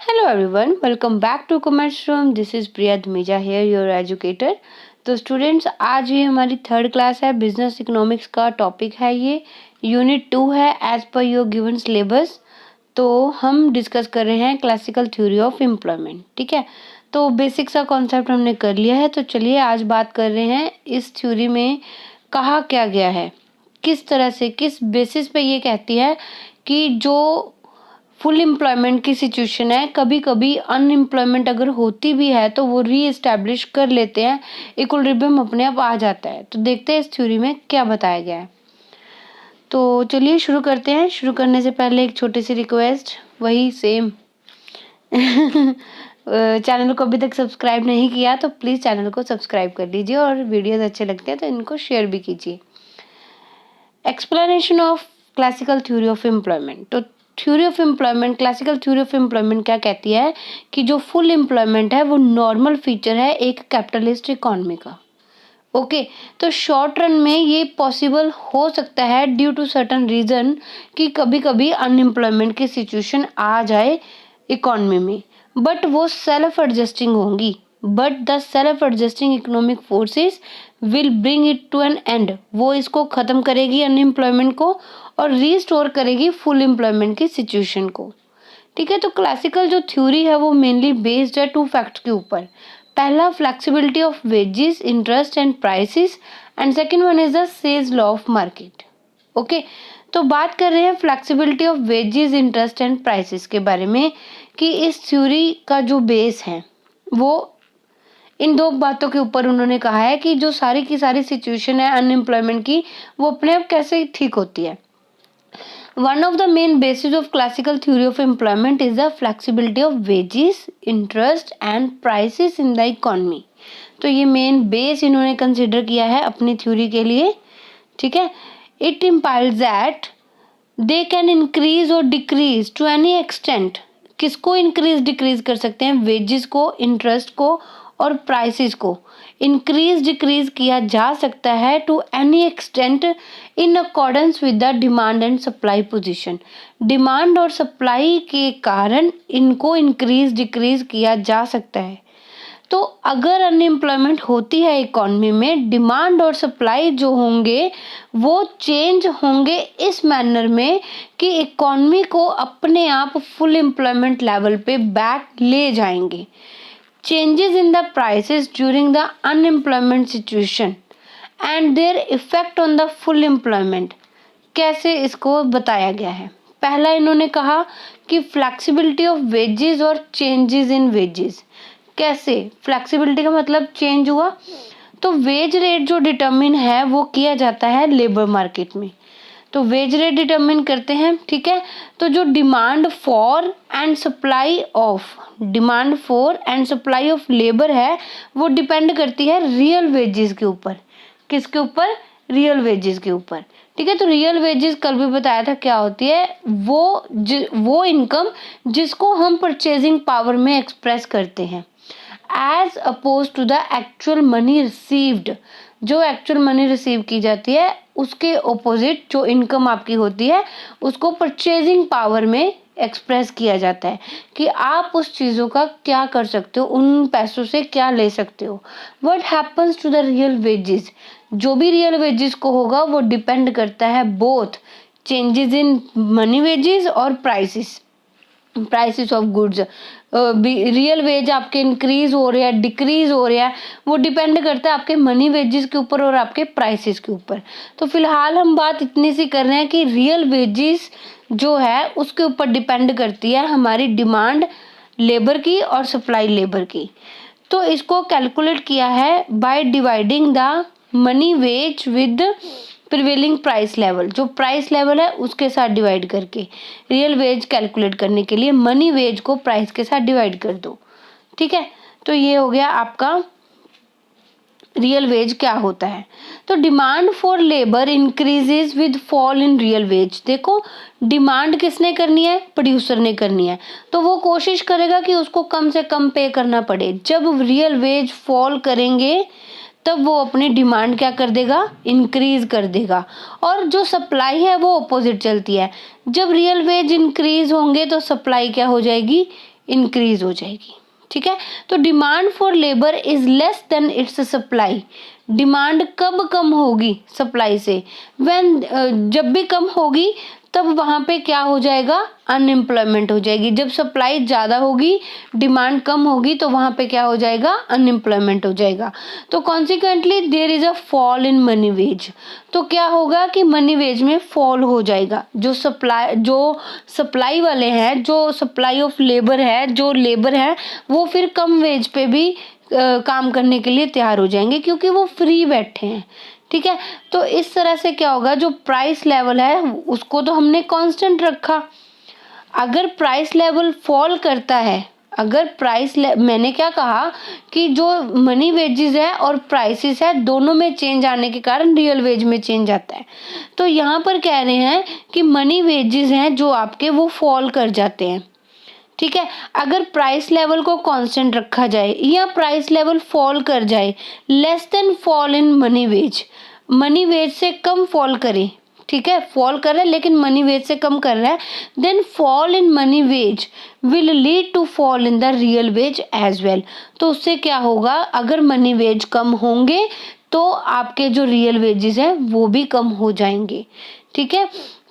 Hello everyone, welcome back to Commerce Room. This is Priya Dhumeja here, your educator. तो students आज ये हमारी third class है, business economics का topic है, ये यूनिट 2 है as per your given syllabus. तो हम डिस्कस कर रहे हैं क्लासिकल थ्योरी ऑफ एम्प्लॉयमेंट। ठीक है, तो बेसिक सा कॉन्सेप्ट हमने कर लिया है। तो चलिए आज बात कर रहे हैं इस थ्योरी में कहा क्या गया है, किस तरह से, किस बेसिस पे ये कहती है कि जो फुल एम्प्लॉयमेंट की सिचुएशन है, कभी कभी अनएम्प्लॉयमेंट अगर होती भी है तो वो री एस्टैब्लिश कर लेते हैं, इक्विलिब्रियम अपने आप आ जाता है। तो देखते हैं इस थ्योरी में क्या बताया गया है। तो चलिए शुरू करते हैं। शुरू करने से पहले एक छोटी सी रिक्वेस्ट, वही सेम चैनल को अभी तक सब्सक्राइब नहीं किया तो प्लीज़ चैनल को सब्सक्राइब कर लीजिए और वीडियोस अच्छे लगते हैं तो इनको शेयर भी कीजिए। Explanation of classical theory of employment. तो theory of employment, classical theory of employment क्या कहती है कि जो फुल एम्प्लॉयमेंट है वो नॉर्मल फीचर है एक कैपिटलिस्ट इकोनॉमी का। ओके, तो शॉर्ट रन में ये पॉसिबल हो सकता है ड्यू टू सर्टन रीजन कि कभी कभी अनएम्प्लॉयमेंट की सिचुएशन आ जाए इकोनॉमी में, बट वो सेल्फ एडजस्टिंग होंगी। But the self adjusting economic forces will bring it to an end. वो इसको खत्म करेगी अनएम्प्लॉयमेंट को और रीस्टोर करेगी फुल एम्प्लॉयमेंट की सिचुएशन को। ठीक है, तो क्लासिकल जो थ्योरी है वो मेनली बेस्ड है टू फैक्ट के ऊपर। पहला flexibility of wages, interest and prices, and second one is the सेल्स लॉ ऑफ मार्केट। ओके, तो बात कर रहे हैं flexibility of wages, interest and prices के बारे में कि इस थ्योरी का जो बेस है वो इन दो बातों के ऊपर उन्होंने कहा है कि जो सारी की सारी सिचुएशन है अनएम्प्लॉयमेंट की वो अपने आप कैसे ठीक होती है। One of the main bases of classical theory of employment is the flexibility of wages, interest and prices in the economy. तो ये मेन बेस इन्होंने कंसिडर किया है अपनी थ्योरी के लिए। ठीक है, it implies that they can increase or decrease to any extent। किसको इंक्रीज डिक्रीज कर सकते हैं? वेजेस को, इंटरेस्ट को और प्राइसेस को इंक्रीज डिक्रीज किया जा सकता है to any extent in accordance with the demand and supply position. Demand और सप्लाई के कारण इनको इंक्रीज डिक्रीज किया जा सकता है। तो अगर अनएम्प्लॉयमेंट होती है इकोनॉमी में, डिमांड और सप्लाई जो होंगे वो चेंज होंगे इस मैनर में कि इकोनॉमी को अपने आप फुल एम्प्लॉयमेंट लेवल पे बैक ले जाएंगे। Changes in the prices during the unemployment situation and their effect on the full employment, कैसे इसको बताया गया है। पहला इन्होंने कहा कि फ्लेक्सिबिलिटी ऑफ वेजेस और चेंजेस इन वेजेस। कैसे फ्लेक्सिबिलिटी का मतलब चेंज हुआ, तो वेज रेट जो डिटरमिन है वो किया जाता है लेबर मार्केट में। तो वेज रेट डिटरमिन करते हैं। ठीक है, तो जो demand for and supply of labour है वो डिपेंड करती है रियल वेजेस के ऊपर। किसके ऊपर? रियल वेजेस के ऊपर। ठीक है, तो रियल वेजेस कल भी बताया था क्या होती है, वो इनकम जिसको हम परचेजिंग पावर में एक्सप्रेस करते हैं as oppose to the actual money received. जो एक्चुअल मनी रिसीव की जाती है उसके ऑपोजिट जो इनकम आपकी होती है उसको परचेजिंग पावर में एक्सप्रेस किया जाता है कि आप उस चीज़ों का क्या कर सकते हो, उन पैसों से क्या ले सकते हो। What happens to the real wages, जो भी रियल वेजेस को होगा वो डिपेंड करता है both changes in money wages और prices of goods. Real wage आपके इंक्रीज हो रहा है, डिक्रीज हो रहा है, वो डिपेंड करता है आपके मनी वेजेस के ऊपर और आपके प्राइसेस के ऊपर। तो फिलहाल हम बात इतनी सी कर रहे हैं कि रियल वेजेस जो है उसके ऊपर डिपेंड करती है हमारी डिमांड लेबर की और सप्लाई लेबर की। तो इसको कैलकुलेट किया है by dividing the money wage with prevailing price level. जो प्राइस लेवल है उसके साथ डिवाइड करके रियल वेज कैलकुलेट करने के लिए मनी वेज को प्राइस के साथ डिवाइड कर दो। ठीक है, तो ये हो गया आपका रियल वेज क्या होता है। तो demand for labour increases with fall in real veg. देखो डिमांड किसने करनी है? प्रोड्यूसर ने करनी है, तो वो कोशिश करेगा कि उसको कम से कम पे करना पड़े। जब रियल वेज फॉल करेंगे तब वो अपनी डिमांड क्या कर देगा? इंक्रीज कर देगा। और जो सप्लाई है वो अपोजिट चलती है। जब रियल वेज इंक्रीज होंगे तो सप्लाई क्या हो जाएगी? इंक्रीज हो जाएगी। ठीक है, तो demand for labour is less then its supply. Demand कब कम होगी सप्लाई से? व्हेन जब भी कम होगी तब वहाँ पे क्या हो जाएगा? अनएम्प्लॉयमेंट हो जाएगी। जब सप्लाई ज़्यादा होगी, डिमांड कम होगी, तो वहाँ पे क्या हो जाएगा? अनएम्प्लॉयमेंट हो जाएगा। तो consequently there is a fall in money wage. तो क्या होगा कि मनी वेज में फॉल हो जाएगा। जो सप्लाई वाले हैं, जो सप्लाई ऑफ लेबर है, जो लेबर है, वो फिर कम वेज पे भी काम करने के लिए तैयार हो जाएंगे, क्योंकि वो फ्री बैठे हैं। ठीक है, तो इस तरह से क्या होगा, जो प्राइस लेवल है उसको तो हमने कांस्टेंट रखा। अगर प्राइस लेवल फॉल करता है, मैंने क्या कहा कि जो मनी वेजेस है और प्राइसेस है, दोनों में चेंज आने के कारण रियल वेज में चेंज आता है। तो यहाँ पर कह रहे हैं कि मनी वेजेस हैं जो आपके, वो फॉल कर जाते हैं। ठीक है, अगर प्राइस लेवल को कांस्टेंट रखा जाए या प्राइस लेवल फॉल कर जाए, less than fall in money wage, money wage से कम फॉल करे, ठीक है, फॉल कर रहा है लेकिन मनी वेज से कम कर रहा है, then fall in money wage will lead to fall in the real wage as well. तो उससे क्या होगा, अगर मनी वेज कम होंगे तो आपके जो रियल वेजेस हैं वो भी कम हो जाएंगे। ठीक है,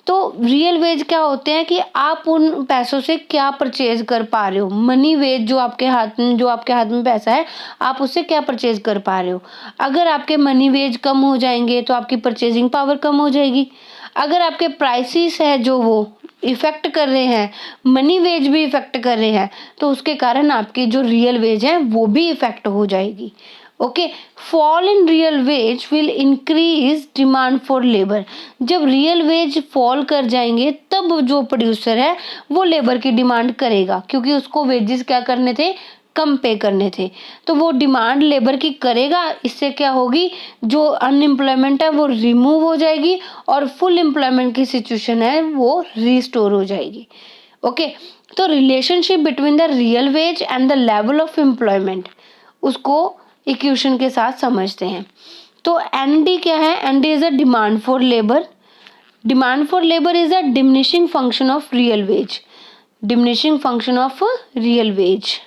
तो रियल वेज क्या होते हैं कि आप उन पैसों से क्या परचेज कर पा रहे हो। मनी वेज जो आपके हाथ में पैसा है, आप उससे क्या परचेज कर पा रहे हो। अगर आपके मनी वेज कम हो जाएंगे तो आपकी परचेजिंग पावर कम हो जाएगी। अगर आपके प्राइसेस है जो वो इफेक्ट कर रहे हैं, मनी वेज भी इफेक्ट कर रहे हैं, तो उसके कारण आपकी जो रियल वेज है वो भी इफेक्ट हो जाएगी। Okay, fall in real veg will increase demand for labour. जब रियल वेज फॉल कर जाएंगे तब जो प्रोड्यूसर है वो लेबर की डिमांड करेगा, क्योंकि उसको वेजेस क्या करने थे, कम पे करने थे। तो वो डिमांड लेबर की करेगा। इससे क्या होगी, जो अनएम्प्लॉयमेंट है वो रिमूव हो जाएगी और फुल एम्प्लॉयमेंट की सिचुएशन है वो रिस्टोर हो जाएगी। ओके, तो relationship between the real wage and the level of employment, उसको इक्वेशन के साथ समझते हैं। तो एनडी क्या है? ND is a demand for labour. Demand for labour is a diminishing function of real wage. Diminishing function of real wage.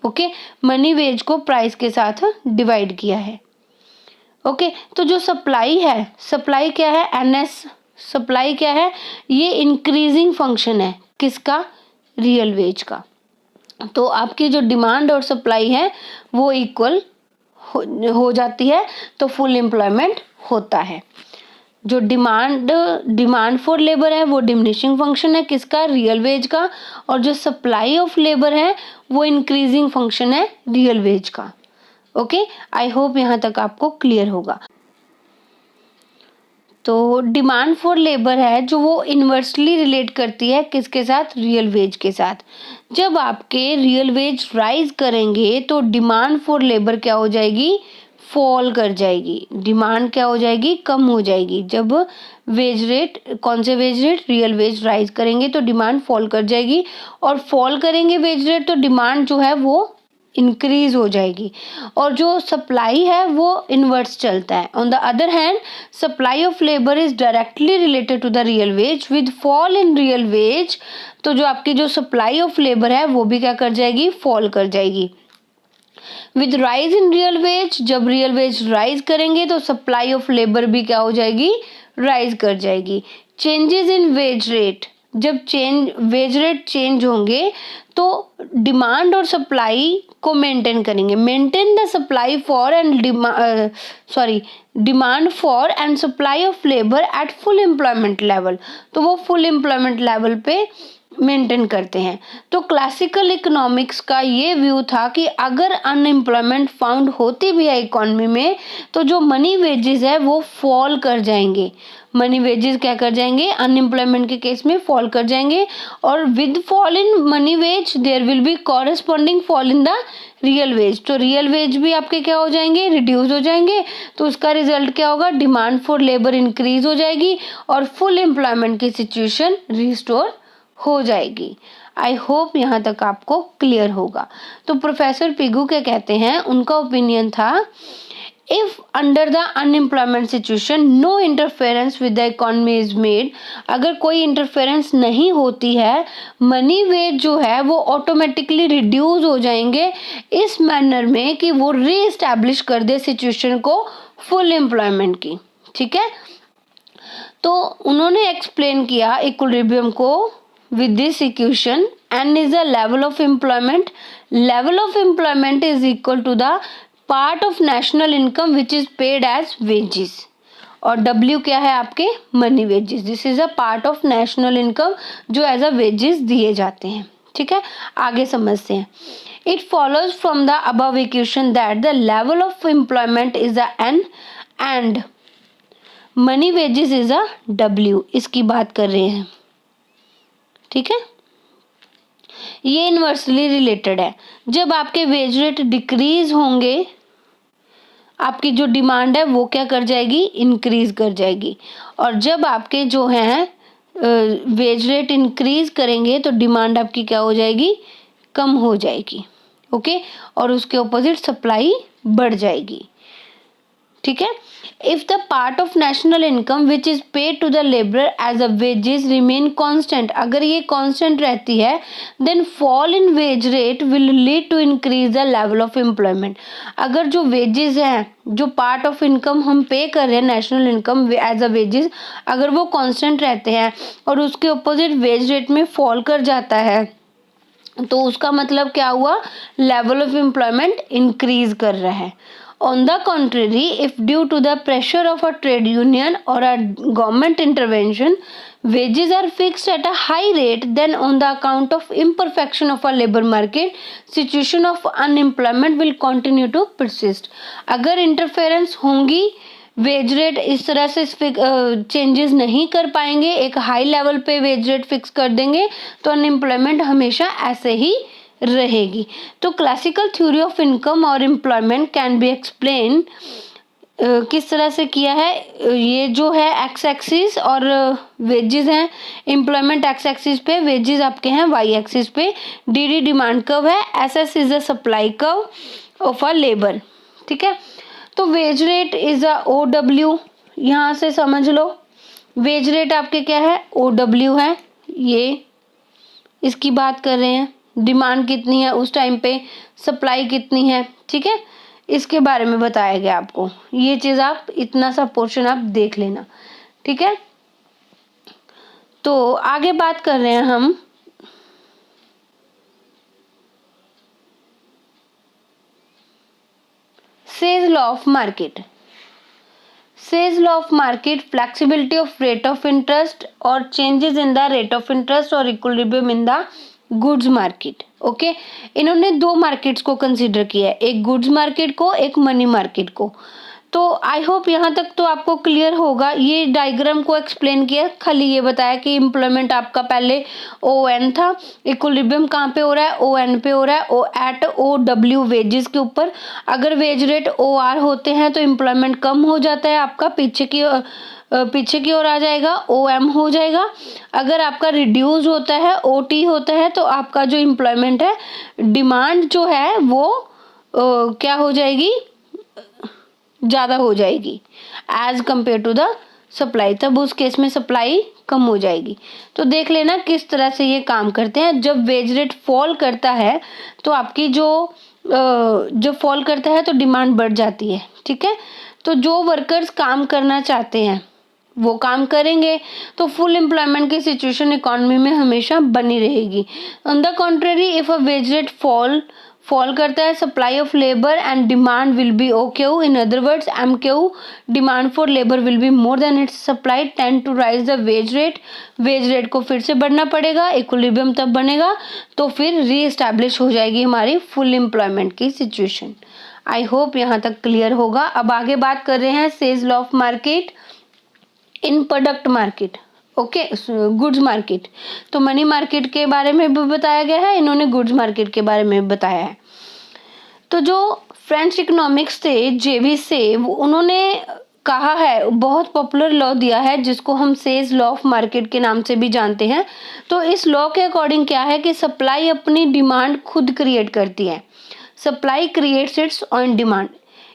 Okay, money wage को price के साथ डिवाइड किया है। ओके, तो जो सप्लाई है, सप्लाई क्या है? एनएस। सप्लाई क्या है? ये इंक्रीजिंग फंक्शन है किसका? रियल वेज का। तो आपकी जो डिमांड और सप्लाई है वो इक्वल हो जाती है, तो फुल एम्प्लॉयमेंट होता है। जो डिमांड फॉर लेबर है वो डिमिनिशिंग फंक्शन है किसका? रियल वेज का। और जो सप्लाई ऑफ लेबर है वो इंक्रीजिंग फंक्शन है रियल वेज का। ओके, आई होप यहाँ तक आपको क्लियर होगा। तो डिमांड फॉर लेबर है जो वो इन्वर्सली रिलेट करती है किसके साथ? रियल वेज के साथ। जब आपके रियल वेज राइज करेंगे तो डिमांड फॉर लेबर क्या हो जाएगी? फॉल कर जाएगी। डिमांड क्या हो जाएगी? कम हो जाएगी। जब वेज रेट, कौन से wage rate? Real veg rise करेंगे तो डिमांड फॉल कर जाएगी, और फॉल करेंगे वेज रेट तो डिमांड जो है वो इंक्रीज हो जाएगी, और जो सप्लाई है वो इनवर्स चलता है। On the other hand, supply of labour is directly related to the real wage. With fall in real wage, तो जो आपकी जो सप्लाई ऑफ लेबर है वो भी क्या कर जाएगी? फॉल कर जाएगी। With rise in real veg, जब रियल वेज राइज करेंगे तो सप्लाई ऑफ लेबर भी क्या हो जाएगी? राइज कर जाएगी। चेंजेस इन वेज रेट, जब वेज रेट चेंज होंगे तो डिमांड और सप्लाई को मेंटेन करेंगे। Maintain the supply for and demand for and supply of labour at full employment level, तो वो फुल एम्प्लॉयमेंट लेवल पे मेंटेन करते हैं। तो क्लासिकल इकोनॉमिक्स का ये व्यू था कि अगर अनएम्प्लॉयमेंट फाउंड होती भी है इकोनॉमी में, तो जो मनी वेजेस है वो फॉल कर जाएंगे। मनी वेजेस क्या कर जाएंगे? अनएम्प्लॉयमेंट के केस में फॉल कर जाएंगे, और with fall in money wage there will be corresponding fall in the real wage. तो रियल वेज भी आपके क्या हो जाएंगे? रिड्यूस हो जाएंगे। तो उसका रिजल्ट क्या होगा? डिमांड फॉर लेबर इंक्रीज हो जाएगी और फुल एम्प्लॉयमेंट की सिचुएशन रिस्टोर हो जाएगी। आई होप यहाँ तक आपको क्लियर होगा। तो प्रोफेसर पिगू क्या कहते हैं, उनका ओपिनियन था, If under the unemployment situation no interference with the economy is made, अगर कोई इंटरफेरेंस नहीं होती है, मनी वेज जो है वो ऑटोमेटिकली रिड्यूस हो जाएंगे इस मैनर में कि वो रीएस्टैब्लिश कर दे सिचुएशन को फुल एम्प्लॉयमेंट की। ठीक है, तो उन्होंने एक्सप्लेन किया इक्विलिब्रियम को with this equation n is the level of employment. Level of employment is equal to the part of national income which is paid as wages, और W क्या है आपके money wages. This is a part of national income जो as a wages दिए जाते हैं। ठीक है, आगे समझते हैं। It follows from the above equation that the level of employment is a n and money wages is a W, इसकी बात कर रहे हैं। ठीक है, ये इनवर्सली रिलेटेड है। जब आपके वेज रेट डिक्रीज होंगे, आपकी जो डिमांड है वो क्या कर जाएगी, इंक्रीज कर जाएगी, और जब आपके जो हैं वेज रेट इंक्रीज करेंगे तो डिमांड आपकी क्या हो जाएगी, कम हो जाएगी। ओके, और उसके ऑपोजिट सप्लाई बढ़ जाएगी। ठीक है, if the part of national income which is paid to the labourer as a wages remain constant, अगर ये कांस्टेंट रहती है then fall in wage rate will lead to increase the level of employment. अगर जो wages हैं, जो part of income हम पे कर रहे हैं national income as a wages, अगर वो कांस्टेंट रहते हैं और उसके अपोजिट वेज रेट में फॉल कर जाता है तो उसका मतलब क्या हुआ, लेवल ऑफ एम्प्लॉयमेंट इंक्रीज कर रहा है। On the contrary, if due to the pressure of a trade union or a government intervention, wages are fixed at a high rate, then on the account of imperfection of a labor market, situation of unemployment will continue to persist. अगर interference होंगी, wage rate इस तरह से changes नहीं कर पाएंगे, एक high level पे वेज रेट फिक्स कर देंगे तो अनएम्प्लॉयमेंट हमेशा ऐसे ही रहेगी। तो क्लासिकल थ्योरी ऑफ इनकम और एम्प्लॉयमेंट कैन बी एक्सप्लेन किस तरह से किया है। ये जो है एक्स एक्सिस और वेजेस हैं, एम्प्लॉयमेंट एक्स एक्सिस पे, वेजेस आपके हैं वाई एक्सिस पे। डी डी डिमांड कर्व है, S S is a supply curve of a labour. ठीक है, तो wage rate is a O W, यहाँ से समझ लो वेज रेट आपके क्या है, ओ डब्ल्यू है, ये इसकी बात कर रहे हैं। डिमांड कितनी है उस टाइम पे, सप्लाई कितनी है, ठीक है, इसके बारे में बताया गया आपको। ये चीज आप इतना सा पोर्शन आप देख लेना। ठीक है, तो आगे बात कर रहे हैं हम Say's law of market. Say's law of market, flexibility of rate of interest और changes in the rate of interest और equilibrium in the goods market. Okay, इन्होंने दो मार्केट्स को कंसीडर किया है, एक गुड्स मार्केट को, एक मनी मार्केट को। तो आई होप यहाँ तक तो आपको क्लियर होगा। ये डायग्राम को एक्सप्लेन किया, खाली ये बताया कि एम्प्लॉयमेंट आपका पहले ओ एन था, इक्विलिब्रियम कहाँ पे हो रहा है, ओ एन पे हो रहा है, ओ एट ओ डब्ल्यू वेजेस के ऊपर। अगर वेज रेट ओ आर होते हैं तो एम्प्लॉयमेंट कम हो जाता है आपका, पीछे की ओर आ जाएगा, ओ एम हो जाएगा। अगर आपका रिड्यूस होता है, ओ टी होता है, तो आपका जो एम्प्लॉयमेंट है, डिमांड जो है वो क्या हो जाएगी, ज़्यादा हो जाएगी as compare to the supply, तब उस केस में सप्लाई कम हो जाएगी। तो देख लेना किस तरह से ये काम करते हैं। जब वेज रेट फॉल करता है तो आपकी जब फॉल करता है तो डिमांड बढ़ जाती है। ठीक है, तो जो वर्कर्स काम करना चाहते हैं वो काम करेंगे, तो फुल एम्प्लॉयमेंट की सिचुएशन इकोनॉमी में हमेशा बनी रहेगी। On the contrary, if a wage rate fall करता है, supply of labour and demand will be O Q, in other words M Q, demand for labour will be more than its supply, tend to rise the wage rate. Wage rate को फिर से बढ़ना पड़ेगा, equilibrium तब बनेगा तो फिर re-establish हो जाएगी हमारी फुल एम्प्लॉयमेंट की सिचुएशन। आई होप यहाँ तक क्लियर होगा। अब आगे बात कर रहे हैं says law of market in product market. Okay, goods market. तो मनी मार्केट के बारे में भी बताया गया है, इन्होंने गुड्स मार्केट के बारे में बताया है। तो जो फ्रेंच इकोनॉमिक्स थे जेवी से, उन्होंने कहा है, बहुत पॉपुलर लॉ दिया है जिसको हम सेज लॉ ऑफ मार्केट के नाम से भी जानते हैं। तो इस लॉ के अकॉर्डिंग क्या है कि सप्लाई अपनी डिमांड खुद क्रिएट करती है, supply creates its own demand.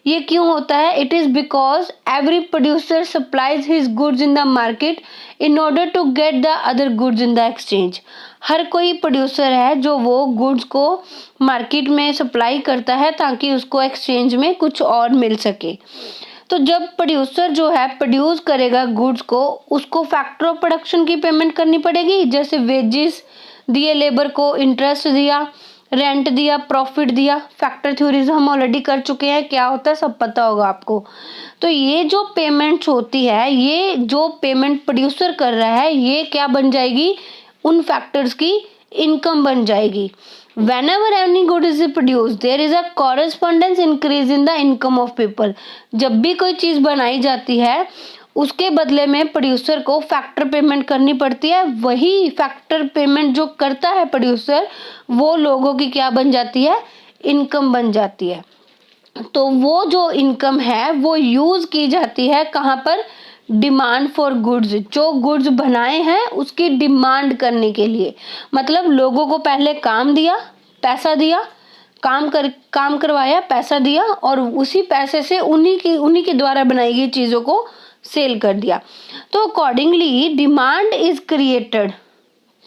ये क्यों होता है? It is because every producer supplies his goods in the market in order to get the other goods in the exchange. हर कोई प्रोड्यूसर है जो वो गुड्स को मार्केट में सप्लाई करता है ताकि उसको एक्सचेंज में कुछ और मिल सके। तो जब प्रोड्यूसर जो है प्रोड्यूस करेगा गुड्स को, उसको फैक्टर ऑफ प्रोडक्शन की पेमेंट करनी पड़ेगी, जैसे वेजेस दिए लेबर को, इंटरेस्ट दिया, रेंट दिया, प्रॉफिट दिया। फैक्टर थ्योरीज हम ऑलरेडी कर चुके हैं, क्या होता है सब पता होगा आपको। तो ये जो पेमेंट्स होती है, ये जो पेमेंट प्रोड्यूसर कर रहा है, ये क्या बन जाएगी? उन फैक्टर्स की इनकम बन जाएगी। Whenever any good is produced, there is a correspondence increase in the income of people। जब भी कोई चीज बनाई जाती है, उसके बदले में प्रोड्यूसर को फैक्टर पेमेंट करनी पड़ती है। वही फैक्टर पेमेंट जो करता है प्रोड्यूसर, वो लोगों की क्या बन जाती है? इनकम बन जाती है। तो वो जो इनकम है वो यूज की जाती है कहाँ पर? Demand for goods. जो गुड्स बनाए हैं उसकी डिमांड करने के लिए। मतलब लोगों को पहले काम दिया, पैसा दिया, काम करवाया, पैसा दिया, और उसी पैसे से उन्हीं के द्वारा बनाई गई चीजों को सेल कर दिया। तो accordingly demand is created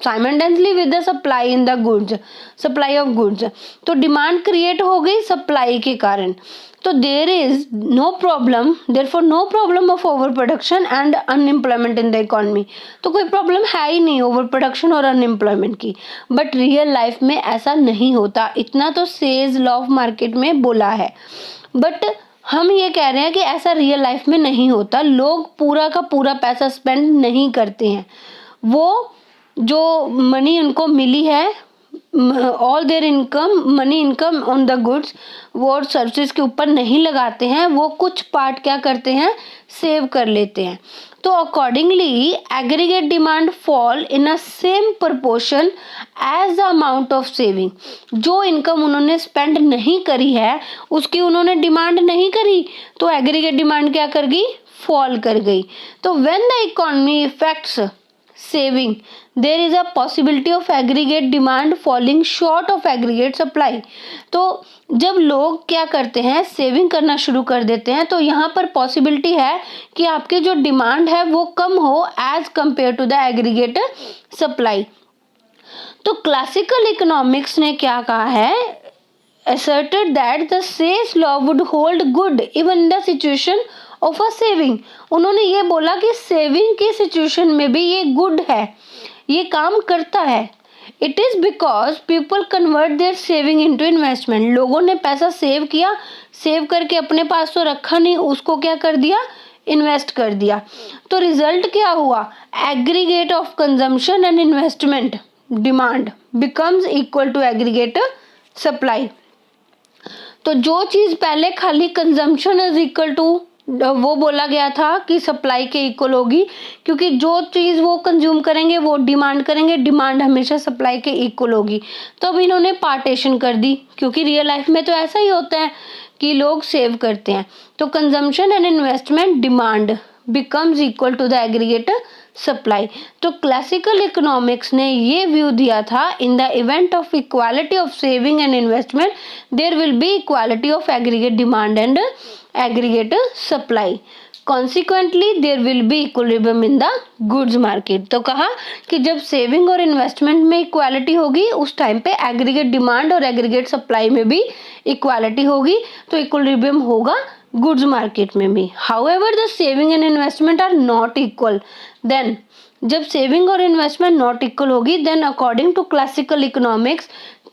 simultaneously with the supply in the goods, supply of goods. तो डिमांड क्रिएट हो गई सप्लाई के कारण। तो there is no problem, therefore no problem of over production and unemployment in the economy. तो कोई problem है ही नहीं ओवर प्रोडक्शन और अनएम्प्लॉयमेंट की। बट रियल लाइफ में ऐसा नहीं होता। इतना तो सेज लॉ ऑफ मार्केट में बोला है, बट हम ये कह रहे हैं कि ऐसा रियल लाइफ में नहीं होता। लोग पूरा का पूरा पैसा स्पेंड नहीं करते हैं। वो जो मनी उनको मिली है, all there income, money income on the goods, वो सर्विसेज के ऊपर नहीं लगाते हैं। वो कुछ पार्ट क्या करते हैं? सेव कर लेते हैं। तो accordingly aggregate demand fall in a same proportion as the amount of saving. जो इनकम उन्होंने स्पेंड नहीं करी है उसकी उन्होंने डिमांड नहीं करी, तो एग्रीगेट डिमांड क्या कर गई? फॉल कर गई। तो when the economy effects saving, there is a possibility of aggregate demand falling short of aggregate supply। तो जब लोग क्या करते हैं? सेविंग करना शुरू कर देते हैं, तो यहाँ पर पॉसिबिलिटी है कि आपकी जो डिमांड है वो कम हो as compare to the aggregate supply. तो क्लासिकल इकोनॉमिक्स ने क्या कहा है? asserted that the Say's law would hold good even in the situation of a saving। उन्होंने ये बोला कि सेविंग की सिचुएशन में भी ये गुड है, ये काम करता है। It is because people convert there saving into investment. लोगों ने पैसा सेव किया, सेव करके अपने पास तो रखा नहीं, उसको क्या कर दिया? इन्वेस्ट कर दिया। तो रिजल्ट क्या हुआ? Aggregate of consumption and investment demand becomes equal to aggregate supply. तो जो चीज पहले खाली कंजम्पशन इज इक्वल टू, वो बोला गया था कि सप्लाई के इक्वल होगी, क्योंकि जो चीज वो कंज्यूम करेंगे वो डिमांड करेंगे, डिमांड हमेशा सप्लाई के इक्वल होगी। तो अब इन्होंने पार्टीशन कर दी, क्योंकि रियल लाइफ में तो ऐसा ही होता है कि लोग सेव करते हैं। तो consumption and investment demand becomes equal to the aggregate supply. तो क्लासिकल इकोनॉमिक्स ने ये व्यू दिया था, in the event of equality of saving and investment there will be equality of aggregate demand and aggregate supply, consequently there will be equilibrium in the goods market. तो कहा कि जब saving और investment में equality होगी उस time पे aggregate demand और एग्रीगेट सप्लाई में भी इक्वालिटी होगी, तो इक्विलिब्रियम होगा गुड्स मार्केट में भी। However the saving and investment are not equal, then जब सेविंग और इन्वेस्टमेंट नॉट इक्वल होगी, then according to classical economics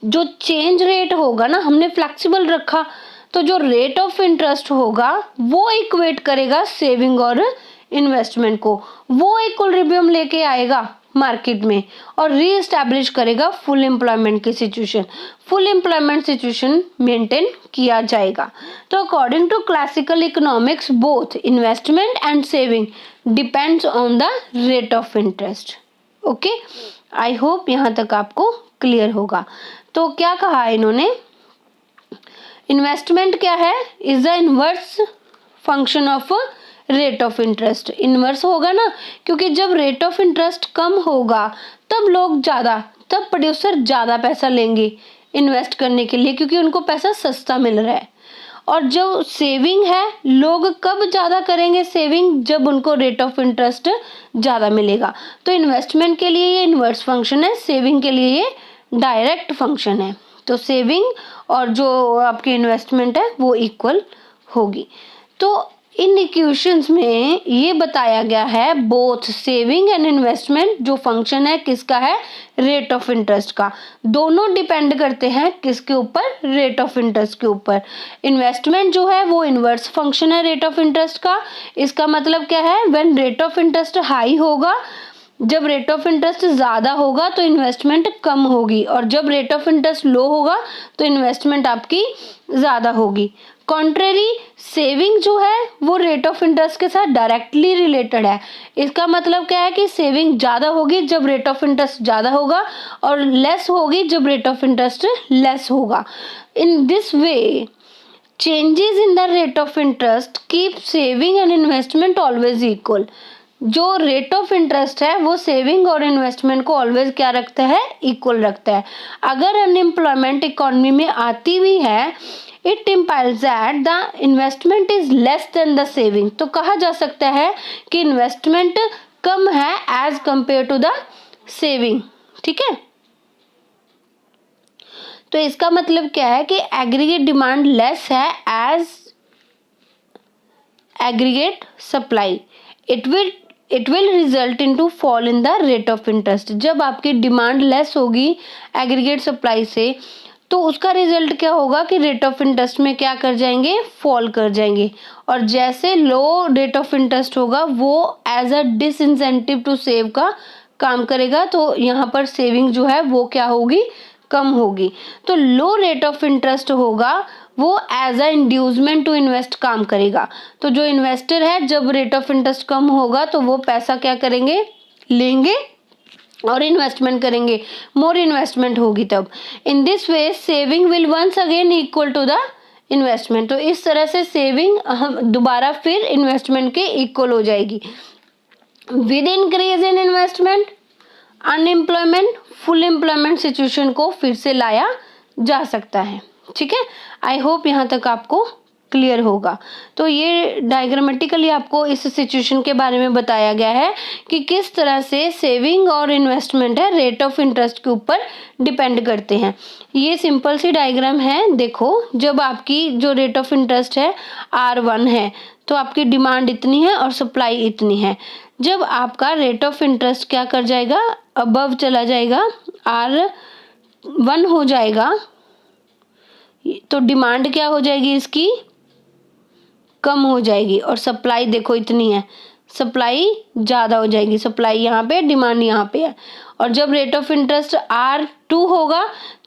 जो चेंज रेट होगा ना, हमने फ्लेक्सिबल रखा, तो जो रेट ऑफ इंटरेस्ट होगा वो इक्वेट करेगा सेविंग और इन्वेस्टमेंट को, वो इक्विलिब्रियम लेके आएगा मार्केट में और रीएस्टैब्लिश करेगा फुल एम्प्लॉयमेंट की situation. Full employment situation maintain किया जाएगा। तो according to classical economics both investment and saving depends on the rate of interest. Okay, I hope यहाँ तक आपको क्लियर होगा। तो क्या कहा इन्होंने? इन्वेस्टमेंट क्या है? Is the inverse function of rate of interest. Inverse होगा ना, क्योंकि जब रेट ऑफ इंटरेस्ट कम होगा तब प्रोड्यूसर ज़्यादा पैसा लेंगे इन्वेस्ट करने के लिए, क्योंकि उनको पैसा सस्ता मिल रहा है। और जो सेविंग है, लोग कब ज़्यादा करेंगे सेविंग? जब उनको रेट ऑफ इंटरेस्ट ज़्यादा मिलेगा। तो इन्वेस्टमेंट के लिए ये इन्वर्स फंक्शन है, सेविंग के लिए ये डायरेक्ट फंक्शन है। तो सेविंग और जो आपकी इन्वेस्टमेंट है वो इक्वल होगी। तो इन इक्वेशंस में ये बताया गया है बोथ सेविंग एंड इन्वेस्टमेंट जो फंक्शन है किसका है? रेट ऑफ इंटरेस्ट का। दोनों डिपेंड करते हैं किसके ऊपर? रेट ऑफ इंटरेस्ट के ऊपर। इन्वेस्टमेंट जो है वो इन्वर्स फंक्शन है रेट ऑफ इंटरेस्ट का। इसका मतलब क्या है? When rate of interest high होगा, जब रेट ऑफ इंटरेस्ट ज़्यादा होगा तो इन्वेस्टमेंट कम होगी, और जब रेट ऑफ इंटरेस्ट लो होगा तो इन्वेस्टमेंट आपकी ज़्यादा होगी। कॉन्ट्रेरी, सेविंग जो है वो रेट ऑफ इंटरेस्ट के साथ डायरेक्टली रिलेटेड है। इसका मतलब क्या है कि सेविंग ज़्यादा होगी जब रेट ऑफ इंटरेस्ट ज़्यादा होगा, और लेस होगी जब रेट ऑफ इंटरेस्ट लेस होगा। इन this way changes in the rate of interest keep saving and investment always equal. जो रेट ऑफ इंटरेस्ट है वो सेविंग और इन्वेस्टमेंट को ऑलवेज क्या रखता है? इक्वल रखता है। अगर अनएम्प्लॉयमेंट इकोनॉमी में आती भी है, it implies that the investment is less than the saving. तो कहा जा सकता है कि इन्वेस्टमेंट कम है as compare to the saving. ठीक है, तो इसका मतलब क्या है कि एग्रीगेट डिमांड लेस है as aggregate supply. It will result into fall in the rate of interest. जब आपकी डिमांड लेस होगी एग्रीगेट सप्लाई से, तो उसका रिजल्ट क्या होगा कि रेट ऑफ इंटरेस्ट में क्या कर जाएंगे? फॉल कर जाएंगे। और जैसे लो रेट ऑफ इंटरेस्ट होगा वो as a disincentive to save का काम करेगा, तो यहाँ पर सेविंग जो है वो क्या होगी? कम होगी। तो लो रेट ऑफ इंटरेस्ट होगा वो as a inducement to invest काम करेगा। तो जो इन्वेस्टर है, जब रेट ऑफ इंटरेस्ट कम होगा तो वो पैसा क्या करेंगे? लेंगे और इन्वेस्टमेंट करेंगे, मोर इन्वेस्टमेंट होगी तब। In this way saving will once again equal to the investment. तो इस तरह से सेविंग हम दोबारा फिर इन्वेस्टमेंट के इक्वल हो जाएगी। With increase in investment unemployment full employment situation को फिर से लाया जा सकता है। ठीक है, आई होप यहाँ तक आपको क्लियर होगा। तो ये डायग्रामेटिकली आपको इस सिचुएशन के बारे में बताया गया है कि किस तरह से सेविंग और इन्वेस्टमेंट है रेट ऑफ इंटरेस्ट के ऊपर डिपेंड करते हैं। ये सिंपल सी डायग्राम है। देखो, जब आपकी जो रेट ऑफ इंटरेस्ट है R1 है तो आपकी डिमांड इतनी है और सप्लाई इतनी है। जब आपका रेट ऑफ इंटरेस्ट क्या कर जाएगा? अबव चला जाएगा, R1 हो जाएगा, तो डिमांड क्या हो जाएगी? इसकी कम हो जाएगी, और सप्लाई देखो इतनी है, सप्लाई ज़्यादा हो जाएगी। सप्लाई यहाँ पे, डिमांड यहाँ पे है। और जब रेट ऑफ इंटरेस्ट R2 होगा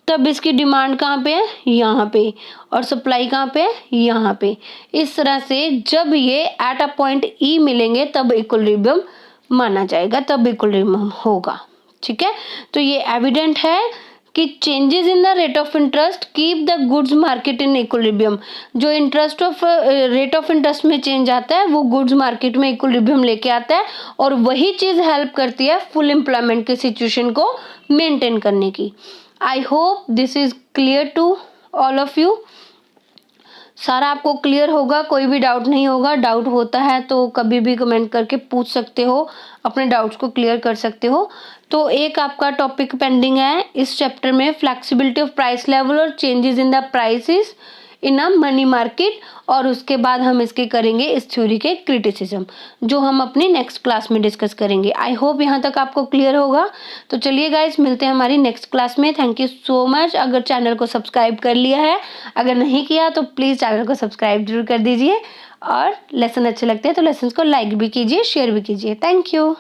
तब इसकी डिमांड कहाँ पे है? यहाँ पे, और सप्लाई कहाँ पे है? यहाँ पे। इस तरह से जब ये एट अ पॉइंट E मिलेंगे तब इक्विलिब्रियम माना जाएगा, तब इक्विलिब्रियम होगा। ठीक है, तो ये एविडेंट है कि changes in the rate of interest keep the goods market in equilibrium. जो interest of rate of interest में चेंज आता है वो गुड्स मार्केट में इक्विलिब्रियम लेके आता है, और वही चीज़ हेल्प करती है फुल एम्प्लॉयमेंट की सिचुएशन को मेंटेन करने की। I hope this is clear to all of you. सारा आपको क्लियर होगा, कोई भी डाउट नहीं होगा। डाउट होता है तो कभी भी कमेंट करके पूछ सकते हो, अपने डाउट्स को क्लियर कर सकते हो। तो एक आपका टॉपिक पेंडिंग है इस चैप्टर में, फ्लेक्सिबिलिटी ऑफ प्राइस लेवल और changes in the prices in a money market, और उसके बाद हम इसके करेंगे इस थ्योरी के क्रिटिसिज्म, जो हम अपनी नेक्स्ट क्लास में डिस्कस करेंगे। आई होप यहाँ तक आपको क्लियर होगा। तो चलिए गाइस, मिलते हैं हमारी नेक्स्ट क्लास में। Thank you so much. अगर चैनल को सब्सक्राइब कर लिया है, अगर नहीं किया तो प्लीज़ चैनल को सब्सक्राइब जरूर कर दीजिए, और लेसन अच्छे लगते हैं तो लेसन को लाइक भी कीजिए, शेयर भी कीजिए। Thank you.